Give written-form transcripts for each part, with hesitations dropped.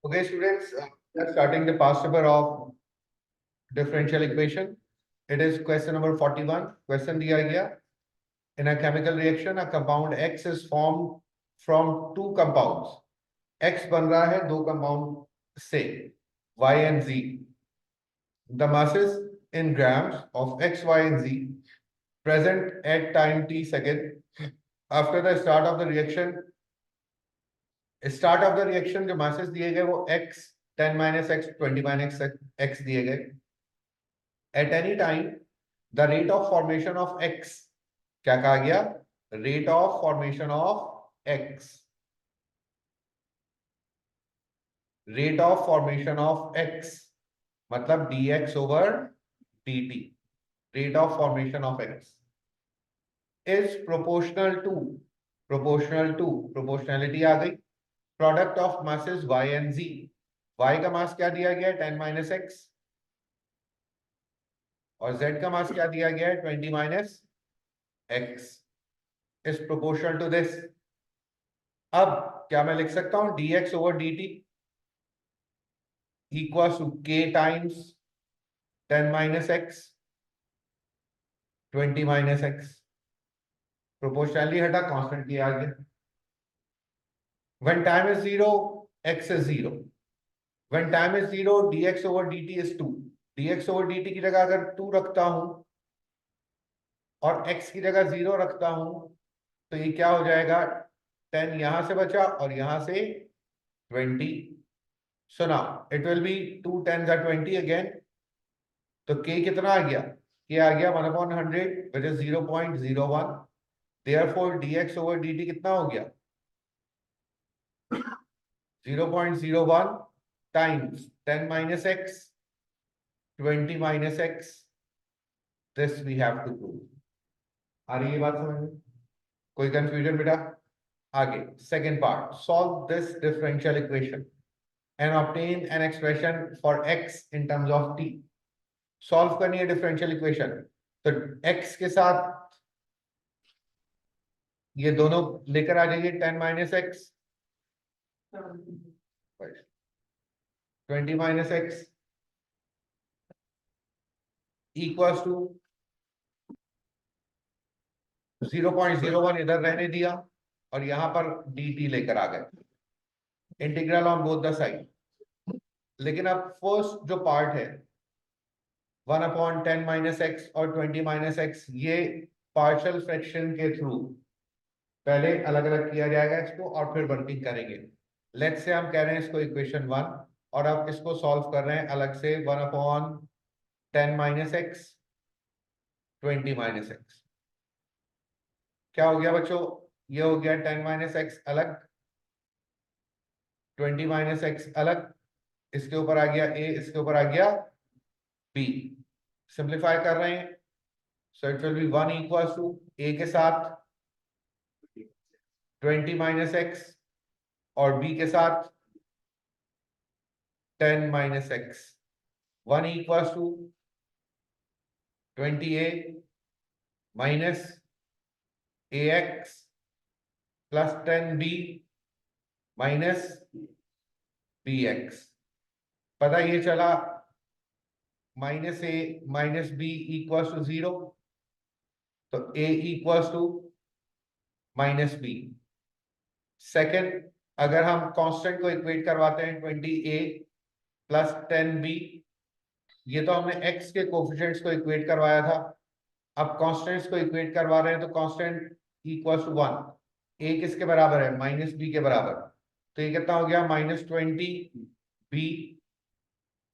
Okay, students, we are starting the past paper of differential equation. It is question number 41. Question दिया गया. In a chemical reaction, a compound X is formed from two compounds. X बन रहा है दो compound से Y and Z. The masses in grams of X, Y, and Z present at time t second after the start of the reaction. Start of the reaction जो masses दिए गए वो X 10 minus X 20 minus X दिए गए. At any time, the rate of formation of X क्या कहा गया? Rate of formation of X. Rate of formation of X मतलब dx over dt. Rate of formation of X is proportional to proportionality आ गई. Product of masses Y and Z. Y का मास क्या दिया गया है? 10 minus X. और Z का मास क्या दिया गया है? 20 minus X is proportional to this. अब क्या मैं लिख सकता हूं? dx over dt equals to k times 10 minus x 20 minus x. Proportionally हटा, कांस्टेंट किया गया. When time is 0, x is 0. When time is 0, dx over dt is 2. dx over dt की जगह अगर 2 रखता हूं और x की जगह 0 रखता हूं तो ये क्या हो जाएगा? 10 यहां से बचा और यहां से 20. So now it will be 2 10s are 20 again. तो k कितना आ गया? k आ गया 1/100 which is 0.01. Therefore dx over dt कितना हो गया? 0.01 times 10 minus x 20 minus x. This we have to prove. आ रही है बात समझ में? कोई कंफ्यूजन बेटा? आगे second part. Solve this differential equation and obtain an expression for x in terms of t. Solve करनी है differential equation. तो x के साथ ये दोनों लेकर आ जाइए. 10 minus x 20 minus x equals to 0.01 इधर रहने दिया और यहां पर dt लेकर आ गए. Integral on both the side. लेकिन अब फर्स्ट जो पार्ट है 1/10 minus x और 20 minus x, ये पार्शियल फ्रैक्शन के थ्रू पहले अलग अलग किया जाएगा इसको और फिर वर्किंग करेंगे. लेट्स से हम कह रहे हैं इसको इक्वेशन 1 और अब इसको सॉल्व कर रहे हैं अलग से. 1/10 minus x 20 minus x. क्या हो गया बच्चों? ये हो गया 10 minus x अलग, 20 minus x अलग. इसके ऊपर आ गया a, इसके ऊपर आ गया b. सिंप्लीफाई कर रहे हैं. So it will be 1 equals to a के साथ 20 minus x और b के साथ 10 minus x. 1 equals to 20a minus ax plus 10b minus bx. पता ये चला minus a minus b equals to 0. तो a equals to minus b. Second, अगर हम कांस्टेंट को इक्वेट करवाते हैं 20a प्लस 10b, ये तो हमने x के कोफिशिएंट्स को इक्वेट करवाया था. अब कांस्टेंट्स को इक्वेट करवा रहे हैं तो कांस्टेंट इक्वल्स टू 1. a किसके बराबर है? माइनस b के बराबर. तो ये कितना हो गया? -20b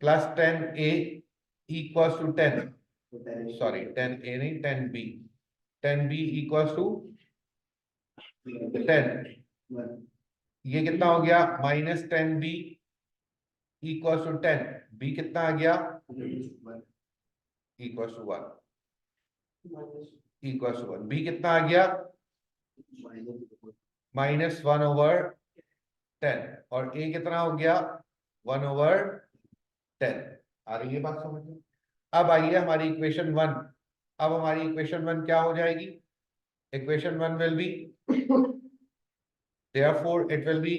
plus 10a equals to 10. Sorry 10a नहीं 10b. 10b equals to 10. ये कितना हो गया? -10b equals to 10. b कितना आ गया? Equals to 1. Equals to 1. b कितना आ गया? -1/10. और a कितना हो गया? 1/10. आ रही है बात समझ में? अब आइए हमारी इक्वेशन 1. अब हमारी इक्वेशन 1 क्या हो जाएगी? Equation 1 will be, therefore it will be,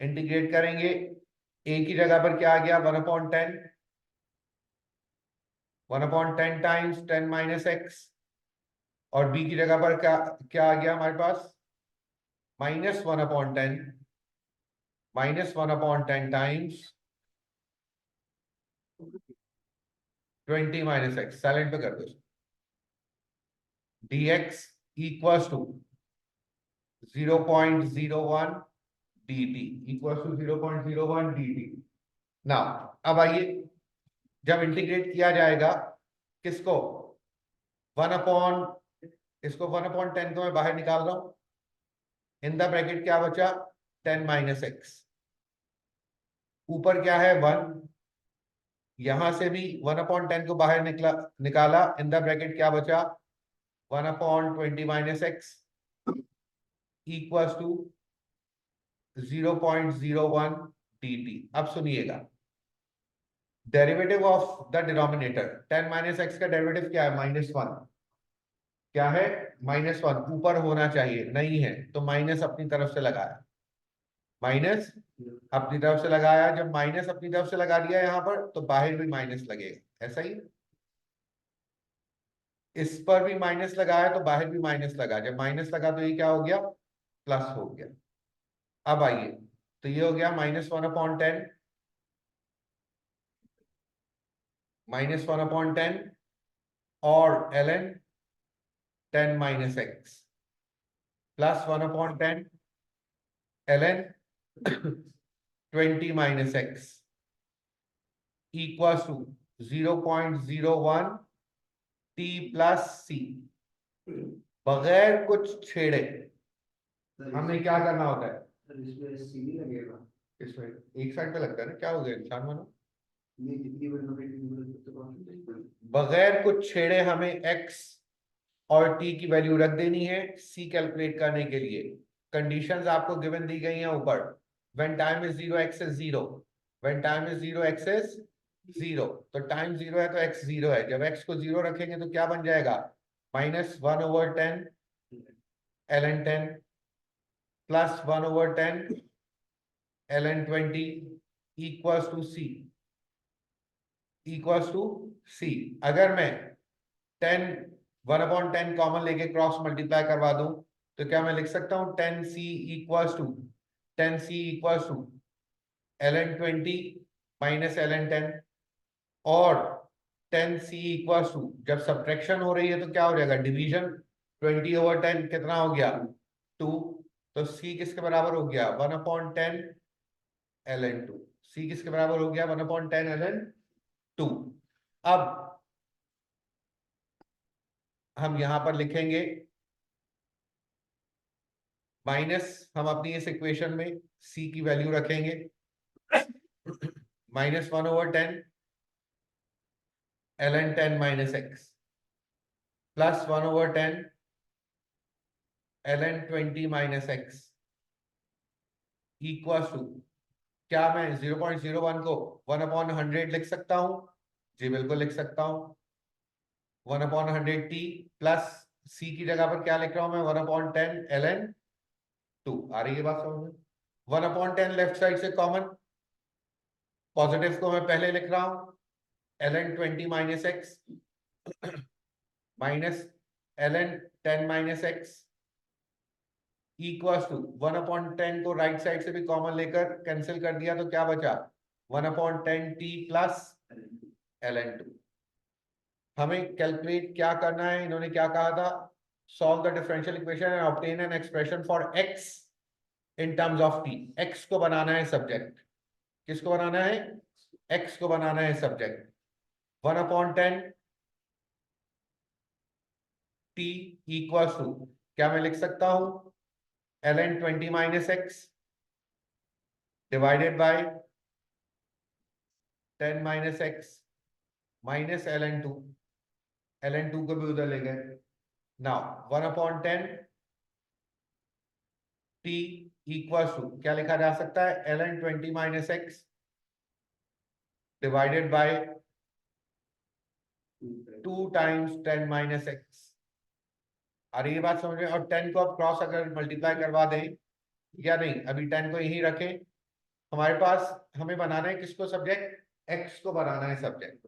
integrate करेंगे ए की जगह पर क्या आ गया 1/10, 1/10 टाइम्स 10 माइनस एक्स, और बी की जगह पर क्या क्या आ गया हमारे पास -1/10, -1/10 टाइम्स 20 माइनस एक्स, साइलेंट पे कर दो, dx equals to 0.01 dt, equals to 0.01 dt। ना अब आइए, जब इंटीग्रेट किया जाएगा किसको 1/, इसको 1/10 को मैं बाहर निकाल रहा हूं, इन द ब्रैकेट क्या बचा 10 माइनस एक्स, ऊपर क्या है 1, यहां से भी 1/10 को बाहर निकाला, इन द ब्रैकेट क्या बचा 1/20 minus x equals to 0.01 dt। अब सुनिएगा, derivative of the denominator 10 minus x का डेरिवेटिव क्या है -1, क्या है -1, ऊपर होना चाहिए नहीं है तो माइनस अपनी तरफ से लगाया, माइनस अपनी तरफ से लगाया, जब माइनस अपनी तरफ से लगा दिया यहां पर तो बाहर भी माइनस लगेगा, ऐसा ही इस पर भी माइनस लगाया तो बाहर भी माइनस लगा, जब माइनस लगा तो ये क्या हो गया प्लस हो गया। अब आइए, तो ये हो गया -1/10, -1/10 और ln 10 minus x plus 1/10 ln 20 minus x equal to 0.01 t plus C. बगैर कुछ छेड़े हमें क्या करना होता है, इसमें सी नहीं लगेगा, इसमें एक साइड पे लगता है ना, क्या हो गया इंसान मानो, ये जितनी बड़ी बड़ी बगैर कुछ छेड़े हमें x और t की वैल्यू रख देनी है c कैलकुलेट करने के लिए। कंडीशंस आपको गिवन दी गई हैं ऊपर, when time is 0 x is 0, when time is 0 x is 0, तो टाइम 0 है तो x 0 है, जब x को 0 रखेंगे तो क्या बन जाएगा -1/10 ln 10 plus 1/10 ln 20 equals to c, equals to c। अगर मैं 10 1/10 कॉमन लेके क्रॉस मल्टीप्लाई करवा दूं तो क्या मैं लिख सकता हूं 10c equals to 10c equals to ln 20 minus ln 10, और 10c इक्वल्स टू जब सब्ट्रैक्शन हो रही है तो क्या हो जाएगा डिवीजन, 20/10 कितना हो गया 2, तो c किसके बराबर हो गया 1/10 ln 2, c किसके बराबर हो गया 1/10 ln 2। अब हम यहां पर लिखेंगे माइनस, हम अपनी इस इक्वेशन में c की वैल्यू रखेंगे -1/10 ln 10 minus x plus 1/10 ln 20 minus x equal to, क्या मैं 0.01 को 1/100 लिख सकता हूं, जी बिल्कुल लिख सकता हूं, 1/100 t प्लस c की जगह पर क्या लिख रहा हूं मैं 1/10 ln 2। आ रही है बात समझ में, 1/10 लेफ्ट साइड से कॉमन, पॉजिटिव को मैं पहले लिख रहा हूं ln 20 minus x minus ln 10 minus x equals to 1/10 को राइट साइड से भी कॉमन लेकर कैंसिल कर दिया तो क्या बचा 1/10 t प्लस ln 2। हमें कैलकुलेट क्या करना है, इन्होंने क्या कहा था, solve the differential equation and obtain an expression for x in terms of t। x को बनाना है सब्जेक्ट, किसको बनाना है x को बनाना है सब्जेक्ट, 1/10 t इक्वल्स टू, क्या मैं लिख सकता हूं ln 20 minus x divided bye 10 minus x minus ln 2, ln 2 को भी उधर ले गए। नाउ 1/10 t इक्वल्स टू क्या लिखा जा सकता है ln 20 minus x divided by 2 times 10 minus x. आ रही है बात समझ में, और 10 को अब क्रॉस अगर मल्टीप्लाई करवा दें या नहीं, अभी 10 को यहीं रखें, हमारे पास हमें बनाना है किसको सब्जेक्ट, एक्स को बनाना है सब्जेक्ट,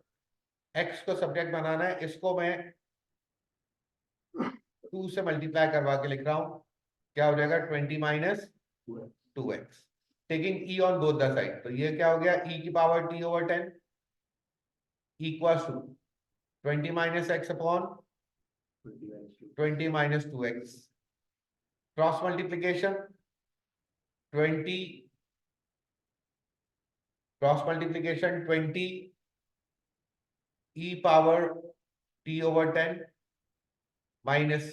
एक्स को सब्जेक्ट बनाना है। इसको मैं 2 से मल्टीप्लाई करवा के लिख रहा हूं, क्या हो जाएगा 20 minus 2x, taking e on both the side. तो ये क्या हो गया, e की power t over 10 equals to 20 minus x upon 20 minus 2x, cross multiplication 20 cross multiplication 20 e power t over 10 minus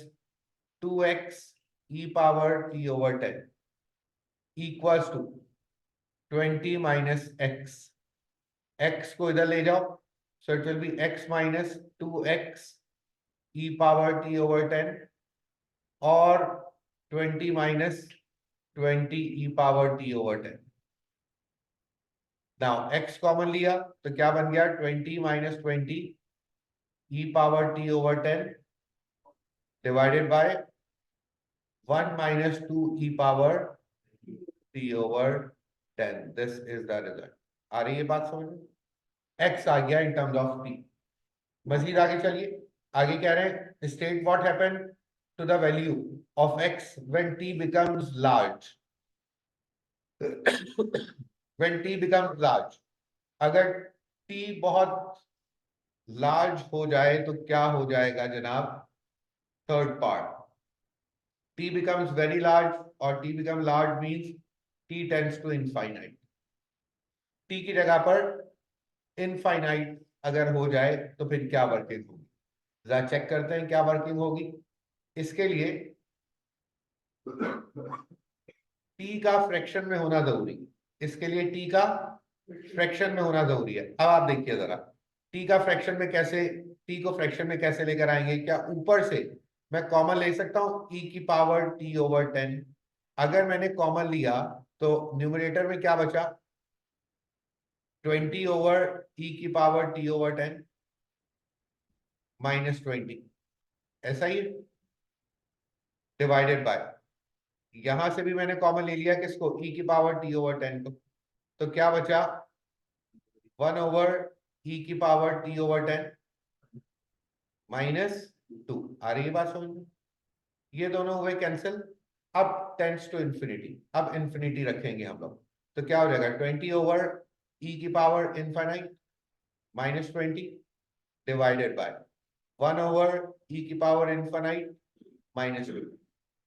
2x e power t over 10 equals to 20 minus x, x को इधर ले जाओ, so it will be x minus 2x e power t over 10 और 20 minus 20 e power t over 10। Now x common लिया तो क्या बन गया 20 minus 20 e power t over 10 divided by 1 minus 2 e power t over 10। This is the result. आ रही है बात समझ में, x आ गया इन टर्म्स ऑफ t। मजीद आगे चलिए, आगे कह रहे हैं state what happen to the value of x when t becomes large. When t becomes large, अगर t बहुत लार्ज हो जाए तो क्या हो जाएगा जनाब, third part, t becomes very large और t become large means t tends to infinite। t की जगह पर इनफाइनाइट अगर हो जाए तो फिर क्या वर्किंग होगी, जरा चेक करते हैं क्या वर्किंग होगी। इसके लिए t का फ्रैक्शन में होना जरूरी, इसके लिए t का फ्रैक्शन में होना जरूरी है। अब आप देखिए जरा t का फ्रैक्शन में कैसे, t को फ्रैक्शन में कैसे लेकर आएंगे, क्या ऊपर से मैं कॉमन ले सकता हूं e की पावर t ओवर 10। अगर मैंने कॉमन लिया तो न्यूमरेटर में क्या बचा 20 ओवर e की पावर t ओवर 10 माइनस 20, ऐसा ही डिवाइडेड बाय, यहां से भी मैंने कॉमन ले लिया किसको, e की पावर t ओवर 10 को, तो क्या बचा 1 ओवर e की पावर t ओवर 10 माइनस 2। आ रही है बात समझ में, ये दोनों हुए कैंसिल। अब टेंस टू इंफिनिटी, अब इंफिनिटी रखेंगे हम लोग, तो क्या हो जाएगा 20 ओवर e की power infinite minus 20 divided by 1 over e की पावर इनफाइनाइट माइनस 2।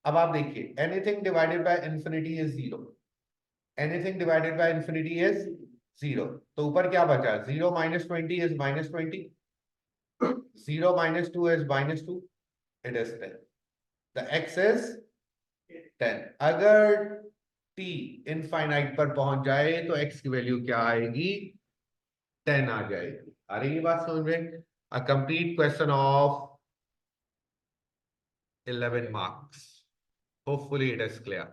अब आप देखिए anything divided by infinity is zero, anything divided by infinity is zero. तो ऊपर क्या बचा, 0 minus 20 is minus 20, 0 minus 2 is minus 2, it is 10, the x is 10। अगर t infinite पर पहुंच जाए तो x की वैल्यू क्या आएगी, 10 आ जाएगी। आ रही है बात समझ में, a complete question of 11 marks, hopefully it is clear।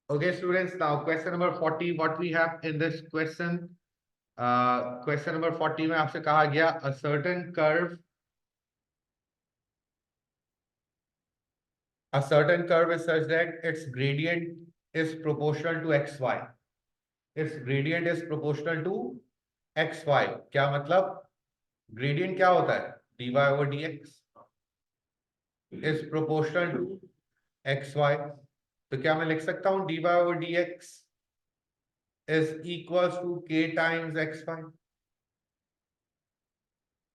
Okay students, now question number 40, what we have in this question, question number 40 में आपसे कहा गया a certain curve, a certain curve is such that its gradient is proportional to xy, its gradient is proportional to xy। क्या मतलब, gradient क्या होता है dy over dx is proportional to xy। तो क्या मैं लिख सकता हूं dy over dx is equals to k times xy।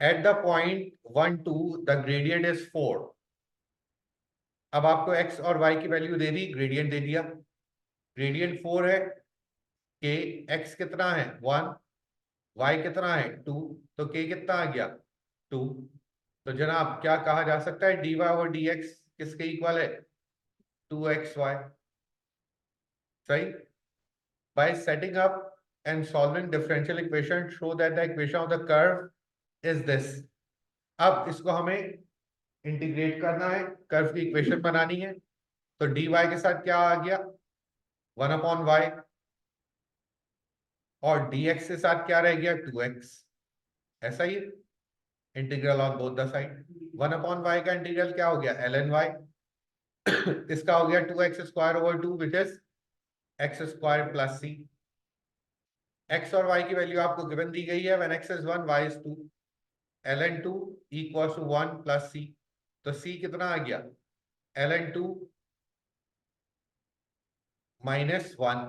at the point 1 2 the gradient is 4। अब आपको x और y की वैल्यू दे दी, ग्रेडियंट दे दिया, ग्रेडियंट 4 है, k x कितना है 1, y कितना है 2, तो k कितना आ गया 2। तो जनाब क्या कहा जा सकता है dy over dx किसके इक्वल है 2xy, सही। by setting up and solving differential equation show that the equation of the curve is this। अब इसको हमें इंटीग्रेट करना है, कर्व की इक्वेशन बनानी है, तो dy के साथ क्या आ गया 1 अपॉन y और dx के साथ क्या रह गया 2x, ऐसा ही integral on both the side. 1 upon y का इंटीग्रल क्या हो गया ln y, इसका हो गया 2x square over 2 which is x square plus c. X और वाई की वैल्यू आपको गिवन दी गई है, when x is 1 y is 2, ln 2 equal to 1 plus c. तो सी कितना आ गया, ln 2 माइनस 1।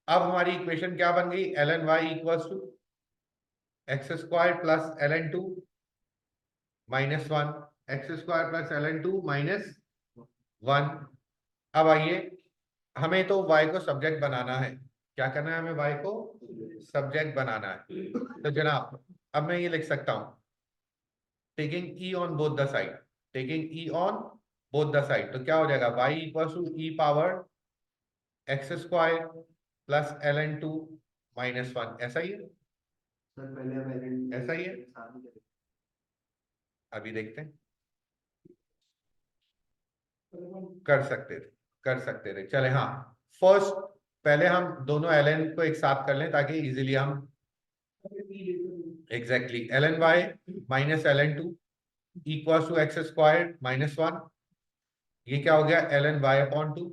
अब हमारी इक्वेशन क्या बन गई, ln y equal to x square plus ln 2 minus 1, x square plus ln 2 minus 1। अब आइए, हमें तो y को सब्जेक्ट बनाना है। क्या करना है हमें, y को सब्जेक्ट बनाना है। तो जनाब अब मैं ये लिख सकता हूं, taking e on both the side, taking e on both the side, तो क्या हो जाएगा, y equal to e power x square plus ln 2 minus 1। ऐसा ही है, सर पहले हम एलएन ऐसा ही है। साथ में करें। अभी देखते हैं, कर सकते थे, कर सकते थे, चले। हाँ, फर्स्ट पहले हम दोनों ln को एक साथ कर लें ताकि इजीली हम exactly ln y minus ln 2 equal to x square minus 1। ये क्या हो गया, ln y upon 2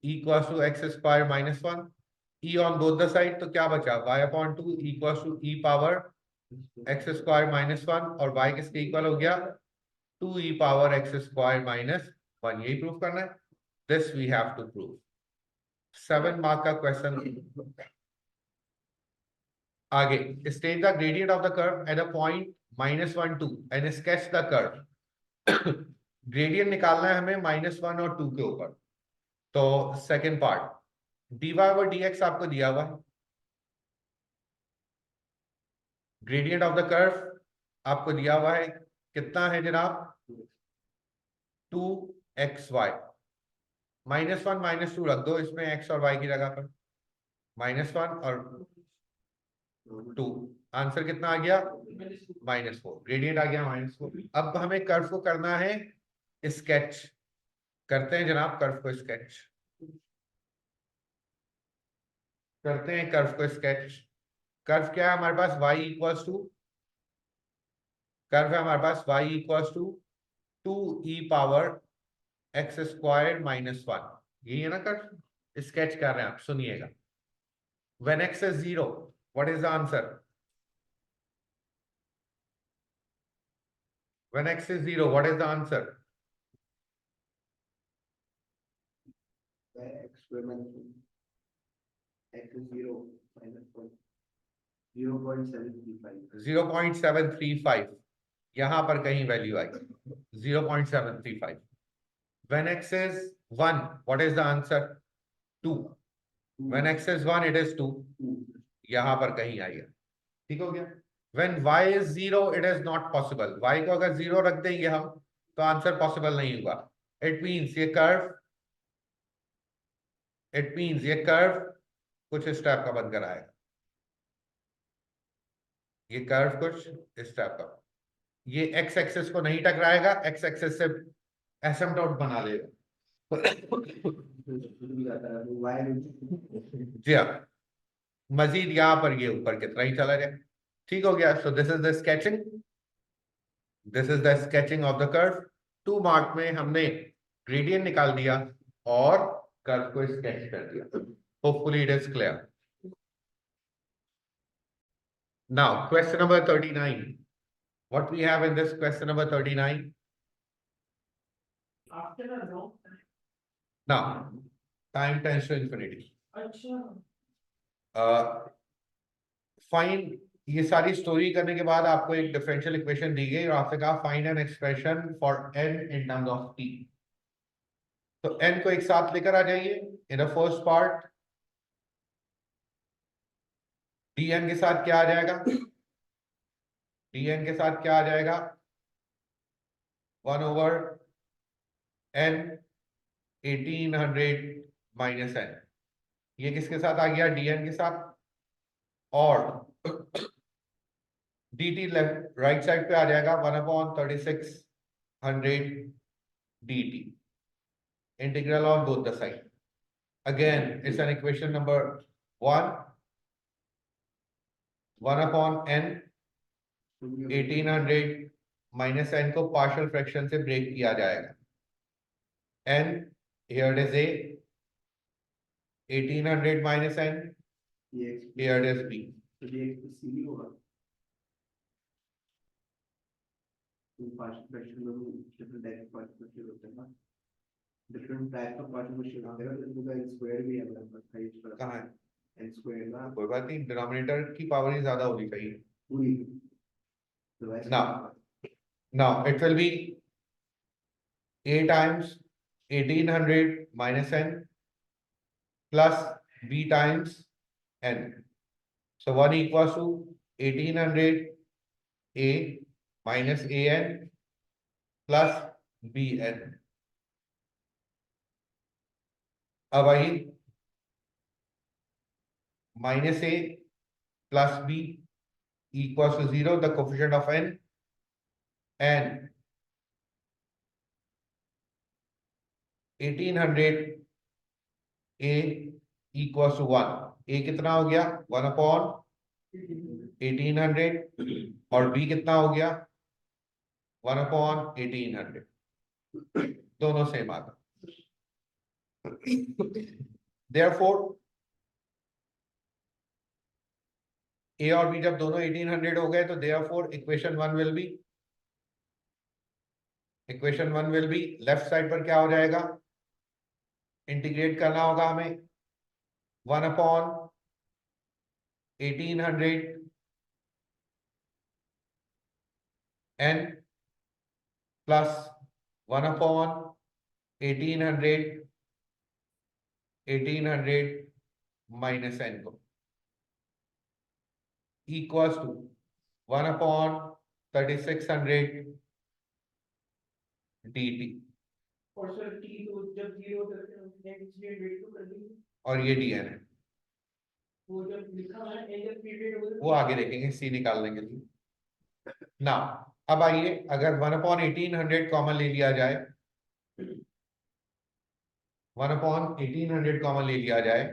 equal to x square minus 1। E on both the side, तो क्या बचा, y upon 2 equal to e power x square minus 1, और y किसके equal हो गया, 2 e power x square minus 1। यही प्रूफ करना है, this we have to prove. 7 mark का क्वेश्चन। आगे, state the gradient of the curve at a point -1 2 and sketch the curve. Gradient निकालना है हमें -1 और 2 के ऊपर। तो second part, dy over dx आपको दिया हुआ है, ग्रेडियंट ऑफ द कर्व आपको दिया हुआ है, कितना है जनाब, 2xy। -1 -2 रख दो इसमें x और y की जगह पर, -1 और 2, आंसर कितना आ गया, -4। ग्रेडियंट आ गया -4। अब हमें कर्व को करना है स्केच, करते हैं जनाब कर्व को स्केच, करते हैं कर्व को स्केच। कर्व क्या है हमारे पास, y इक्वल्स टू, कर्व है हमारे पास y equals to 2e power x square minus 1। यही है ना कर्व, स्केच कर रहे हैं आप, सुनिएगा। When x is 0 what is the answer, when x is 0 what is the answer, x square minus x 0 minus 0.735 0.735, यहां पर कहीं value I 0.735। When x is 1 what is the answer, 2। When x is 1 it is 2, यहां पर कहीं आई है, ठीक हो गया। When y is 0 it is not possible, y को अगर 0 रख देंगे हम तो आंसर पॉसिबल नहीं होगा। इट मींस ये कर्व, इट मींस ये कर्व कुछ इस टाइप का बनकर आएगा, ये कर्व कुछ इस टाइप का, ये एक्स एक्सिस को नहीं टकराएगा, एक्स एक्सिस से एसिम्पटोट बना लेगा। जी हाँ, मजीद यहां पर ये ऊपर की तरह ही चला जाए, ठीक हो गया। So this is the sketching, this is the sketching of the curve. 2 mark में हमने ग्रेडियंट निकाल दिया और कर्व को स्केच कर दिया। Hopefully it is clear. Now question number 39, what we have in this question number 39, After a long time. now time tends to infinity. अच्छा। Find, ये सारी स्टोरी करने के बाद आपको एक डिफरेंशियल इक्वेशन दी गई और आपसे कहा find an expression for n in terms of t। तो n को एक साथ लेकर आ जाइए। In the first part dn के साथ क्या आ जाएगा, dn के साथ क्या आ जाएगा, 1 ओवर n 1800 माइनस n। ये किसके साथ आ गया, dn के साथ। और dt लेफ्ट राइट साइड पे आ जाएगा 1/3600 dt, integral on both the side. Again it's an equation number 1, 1/n 1800 minus n को partial fraction से break किया जाएगा। n here it is a, 1800 minus n dx here it is b. तो dx तो c भी होगा तो partial fraction में डिफरेंट टाइप के पार्शियल फ्रैक्शन होते हैं ना डिफरेंट टाइप का पार्शियल फ्रैक्शन होता है तो n स्क्वायर भी है हमारे पास है इसका कहाँ है n स्क्वायर ना कोई बात नहीं डिनोमिनेटर की पावर ही ज्यादा होनी चाहिए पूरी तो वैसे now it will be a times 1800 minus n plus b times n. So 1 equals to 1800 a minus an plus bn. अब आइए minus a plus b equals to 0, the coefficient of n, and 1800 a equals to 1. a कितना हो गया 1 upon 1800 और b कितना हो गया 1 upon 1800 दोनों सेम आ गए therefore a और b जब दोनों 1800 हो गए तो therefore equation one will be left side पर क्या हो जाएगा इंटीग्रेट करना होगा हमें 1 upon 1800 n plus 1 upon 1800 minus n को equals to 1 upon 3600 dt और सर टी तो जब 0 करते हैं नेक्स्ट डे वेट तो कर देंगे और ये dn है वो जब लिखा है एंजल पीरियड वो आगे देखेंगे c निकालने के लिए ना अब आइए अगर 1 upon 1800 कॉमन ले लिया जाए 1 upon 1800 कॉमन ले लिया जाए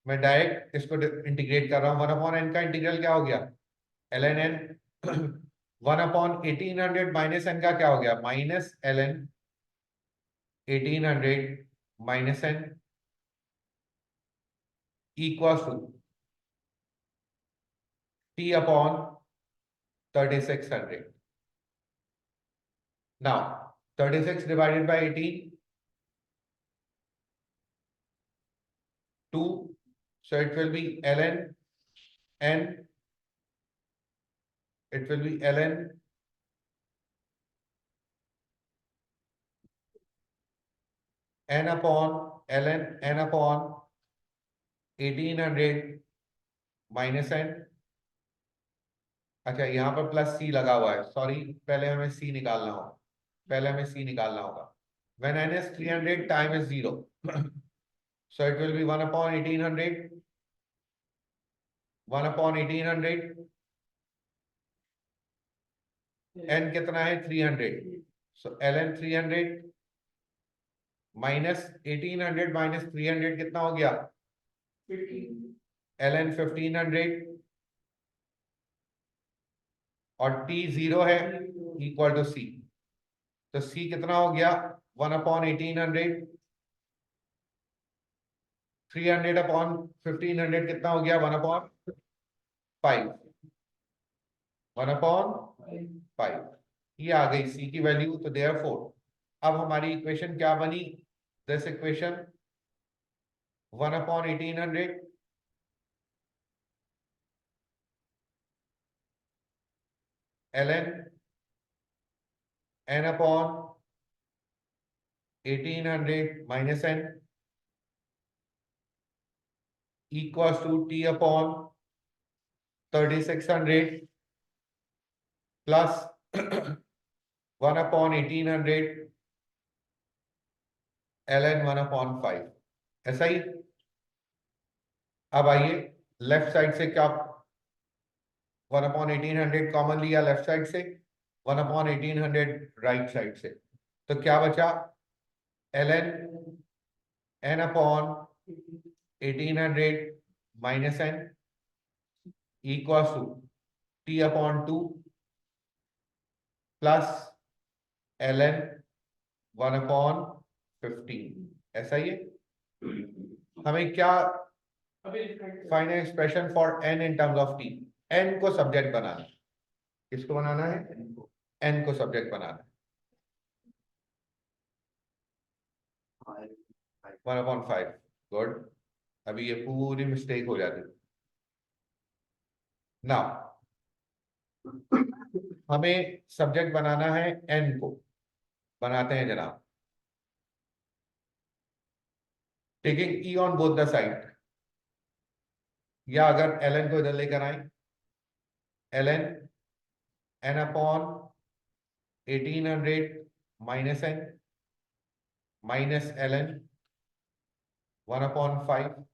मैं डायरेक्ट इसको इंटीग्रेट कर रहा हूं 1 upon n का इंटीग्रल क्या हो गया ln n 1 upon 1800 minus n का क्या हो गया minus ln 1800 minus n equals to t upon 3600. Now 36 divided by 18 2, so it will be ln n, it will be ln n upon ln n upon 1800 minus n. अच्छा यहाँ पर plus c लगा हुआ है सॉरी पहले हमें c निकालना होगा when n is 300 time is 0 so it will be 1 upon 1800 n कितना है 300 so ln 300 माइनस 1800 माइनस 300 कितना हो गया ln 1500 और t 0 है इक्वल टू c तो c कितना हो गया 1 upon 1800 300 upon 1500 कितना हो गया 1 upon 5 1 upon 5 ये आ गई c की वैल्यू तो देयरफॉर अब हमारी इक्वेशन क्या बनी this equation 1 upon 1800 ln n upon 1800 minus n equals to t upon 3600 plus 1 upon 1800 ln 1 upon 5 ऐसा ही अब आइए लेफ्ट साइड से क्या 1 upon 1800 कॉमन लिया लेफ्ट साइड से 1 upon 1800 राइट साइड से तो क्या बचा ln n upon 1800 minus n equals to t upon 2 plus ln 1 upon 15 ऐसा ही है हमें क्या अभी different find expression for n in terms of t, n को सब्जेक्ट बनाना है। किसको बनाना है? n को सब्जेक्ट बनाना है। 1/5। गुड। अभी ये पूरी मिस्टेक हो जाती। नाउ हमें सब्जेक्ट बनाना है n को, बनाते हैं जनाब। Taking e on both the side, या अगर ln को इधर लेकर आए, ln n upon 1800 minus n minus ln 1/5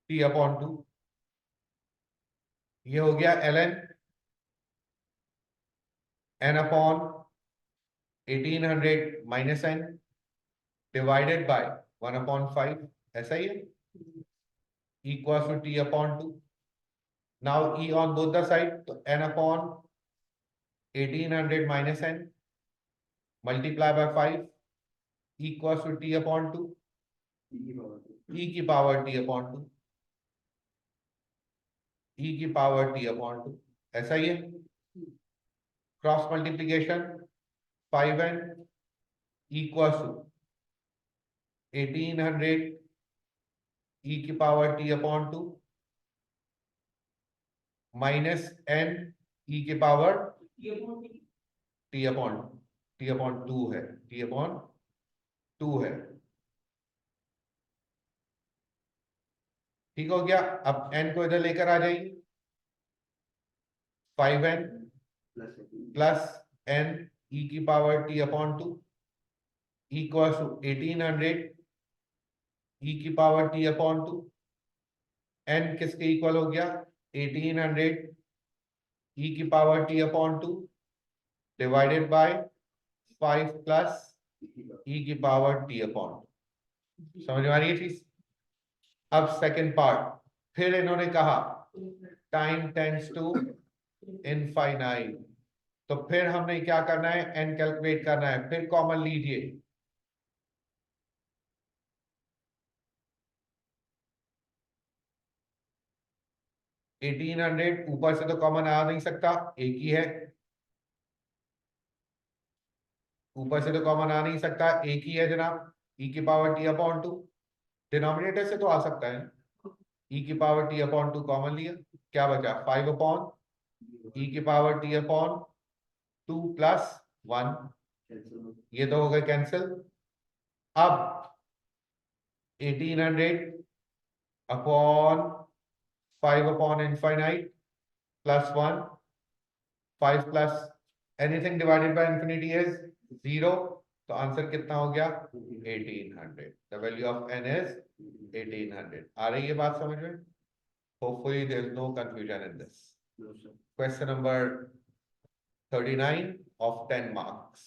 t upon 2। ये हो गया ln n upon 1800 minus n divided by 1/5, ऐसा ही है, equal to t upon 2। Now e on both the side, तो n upon 1800 minus n multiply by 5 equal to t upon 2, e की power t upon 2, e की power t upon 2, ऐसा ही है। Cross multiplication 5n equal to 1800 e की power t upon 2 minus n e की power ये बहुत t upon 2 है, t अपॉन 2 है। ठीक हो गया। अब n को इधर लेकर आ जाइए, 5n प्लस n e की power t upon 2 equal to 1800 e की पावर t अपॉन 2। n किसके इक्वल हो गया? 1800 e की power t upon 2 divided by 5 plus e की पावर t अपॉन 2। समझ में आ रही है चीज? अब सेकंड पार्ट, फिर इन्होंने कहा टाइम टेंड्स टू इनफाइनाइट, तो फिर हमने क्या करना है? n कैलकुलेट करना है। फिर कॉमन लीजिए, एटीन हंड्रेड ऊपर से तो कॉमन आ नहीं सकता, एक ही है, ऊपर से तो कॉमन आ नहीं सकता, एक ही है जनाब, e की पावर t अपॉन 2। डिनोमिनेटर से तो आ सकता है, e की पावर t अपॉन 2 कॉमन लिया, क्या बचा? 5 अपॉन e की पावर t अपॉन 2 प्लस 1, ये तो हो गए कैंसिल। अब 1800 upon 5 upon infinite plus 1, 5 plus anything divided by infinity is 0, तो आंसर कितना हो गया? 1800। The value of n is 1800। आ रही है बात समझ में? Hopefully there is no confusion in this. Question number 39 of 10 marks.